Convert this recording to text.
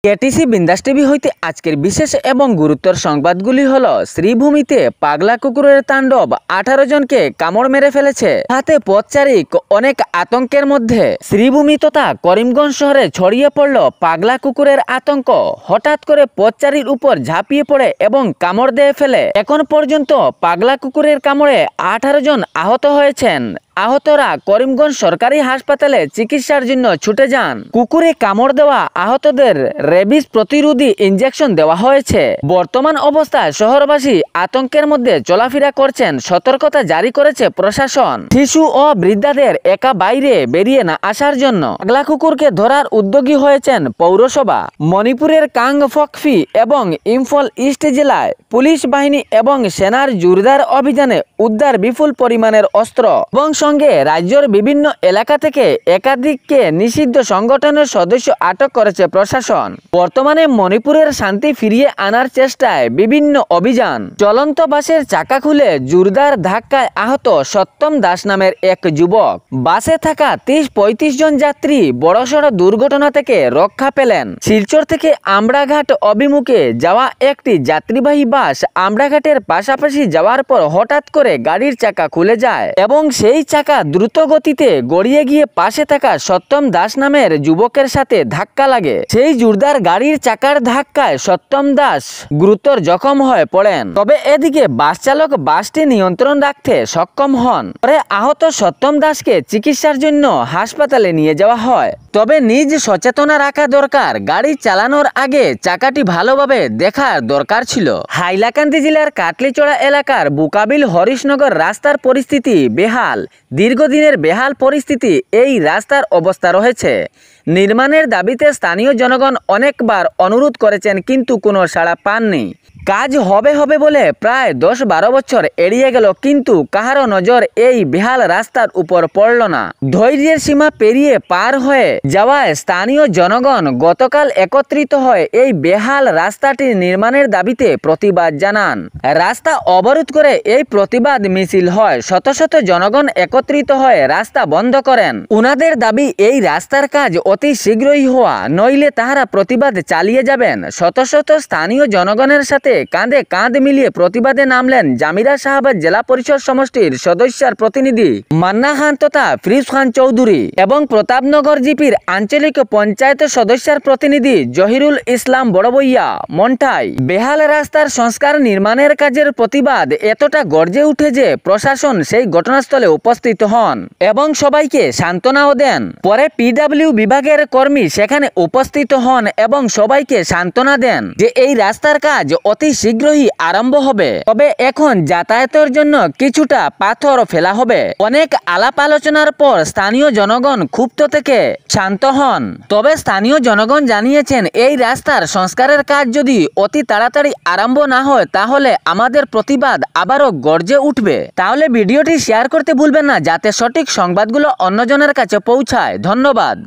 KTC বিন্দাস TV হইতে আজকের বিশেষ এবং গুরুত্বর সংবাদগুলি হলো শ্রীভূমিতে পাগলা কুকুরের তাণ্ডব, 18 জনকে কামড় মেরে ফেলেছে, হাতে পথচারী অনেক আতঙ্কের মধ্যে। শ্রীভূমি তথা করিমগঞ্জ শহরে ছড়িয়ে পড়ল পাগলা কুকুরের আতঙ্ক। হঠাৎ করে পথচারীর উপর ঝাঁপিয়ে পড়ে এবং কামড় দিয়ে ফেলে। এখন পর্যন্ত পাগলা কুকুরের কামড়ে 18 জন আহত হয়েছেন। আহতরা করিমগঞ্জ সরকারি হাসপাতালে চিকিৎসার জন্য ছুটে যান। কুকুরে কামড় দেওয়া আহতদের রেবিস প্রতিরোধী ইনজেকশন দেওয়া হয়েছে। বর্তমান অবস্থায় শহরবাসী আতঙ্কের মধ্যে চলাফেরা করছেন। সতর্কতা জারি করেছে প্রশাসন। শিশু ও বৃদ্ধাদের একা বাইরে বেরিয়ে না আসার জন্য পাগলা কুকুরকে ধরার উদ্যোগী হয়েছেন পৌরসভা। মণিপুরের কাংফকফি এবং ইম্ফল ইস্ট জেলায় পুলিশ বাহিনী এবং সেনার জোরদার অভিযানে উদ্ধার বিপুল পরিমাণের অস্ত্র এবং সঙ্গে রাজ্যের বিভিন্ন এলাকা থেকে একাধিককে নিষিদ্ধ সংগঠনের সদস্য আটক করেছে প্রশাসন। বর্তমানে মণিপুরের শান্তি ফিরিয়ে আনার চেষ্টায় বিভিন্ন অভিযান। চলন্ত বাসের চাকা খুলে জোরদার ধাক্কায় আহত সত্যম দাস নামের এক যুবক। বাসে থাকা 30-35 জন যাত্রী বড়সড় দুর্ঘটনা থেকে রক্ষা পেলেন। শিলচর থেকে আমড়াঘাট অভিমুখে যাওয়া একটি যাত্রীবাহী বাস আমড়াঘাটের পাশাপাশি যাওয়ার পর হঠাৎ করে গাড়ির চাকা খুলে যায় এবং সেই চাকা দ্রুত গতিতে গড়িয়ে গিয়ে পাশে থাকা সত্যম দাস নামের যুবকের সাথে ধাক্কা লাগে। সেই জোরদার গাড়ির চাকার ধাক্কায় সত্যম দাস গুরুতর জখম হয়ে পড়েন। তবে এদিকে বাস চালক বাসটি নিয়ন্ত্রণ রাখতে সক্ষম হন। পরে আহত সত্যম দাসকে চিকিৎসার জন্য হাসপাতালে নিয়ে যাওয়া হয়। তবে নিজ সচেতনা রাখা দরকার। গাড়ি চালানোর আগে চাকাটি ভালোভাবে দেখার দরকার ছিল। হাইলাকান্দি জেলার কাটলিচড়া এলাকার বুকাবিল হরিশনগর রাস্তার পরিস্থিতি বেহাল। দীর্ঘদিনের বেহাল পরিস্থিতি এই রাস্তার অবস্থা রয়েছে। নির্মাণের দাবিতে স্থানীয় জনগণ অনেকবার অনুরোধ করেছেন, কিন্তু কোনো সাড়া পাননি। কাজ হবে হবে বলে প্রায় 10-12 বছর এড়িয়ে গেল, কিন্তু কাহারও নজর এই বেহাল রাস্তার উপর পড়ল না। ধৈর্যের সীমা পেরিয়ে পার হয়ে যাওয়ায় স্থানীয় জনগণ গতকাল একত্রিত হয়ে এই বেহাল রাস্তাটির নির্মাণের দাবিতে প্রতিবাদ জানান। রাস্তা অবরোধ করে এই প্রতিবাদ মিছিল হয়। শত শত জনগণ একত্রিত হয়ে রাস্তা বন্ধ করেন। উনাদের দাবি এই রাস্তার কাজ অতি শীঘ্রই হওয়া, নইলে তাহারা প্রতিবাদ চালিয়ে যাবেন। শত শত স্থানীয় জনগণের সাথে কাঁধে কাঁধ মিলিয়ে প্রতিবাদে নামলেন জামিরা সাহাবাদ জেলা পরিষদ সমষ্টির সদস্যের প্রতিনিধি মান্না খান তথা ফিরোজ খান চৌধুরী এবং প্রতাপনগর জিপির আঞ্চলিক পঞ্চায়েত সদস্যের প্রতিনিধি জহিরুল ইসলাম বড়বইয়া মন্ঠাই। বেহাল রাস্তার সংস্কার নির্মাণের কাজের প্রতিবাদ এতটা গর্জে উঠে যে প্রশাসন সেই ঘটনাস্থলে উপস্থিত হন এবং সবাইকে সান্ত্বনাও দেন। পরে পিডব্লিউ বিভাগের কর্মী সেখানে উপস্থিত হন এবং সবাইকে সান্ত্বনা দেন যে এই রাস্তার কাজ অতি শীঘ্রই আরম্ভ হবে। তবে এখন যাতায়াতের জন্য কিছুটা পাথর ফেলা হবে। অনেক আলাপ আলোচনার পর স্থানীয় জনগণ ক্ষুব্ধ থেকে শান্ত হন। তবে স্থানীয় জনগণ জানিয়েছেন, এই রাস্তার সংস্কারের কাজ যদি অতি তাড়াতাড়ি আরম্ভ না হয় তাহলে আমাদের প্রতিবাদ আবারও গর্জে উঠবে। তাহলে ভিডিওটি শেয়ার করতে ভুলবেন না, যাতে সঠিক সংবাদগুলো অন্যজনের কাছে পৌঁছায়। ধন্যবাদ।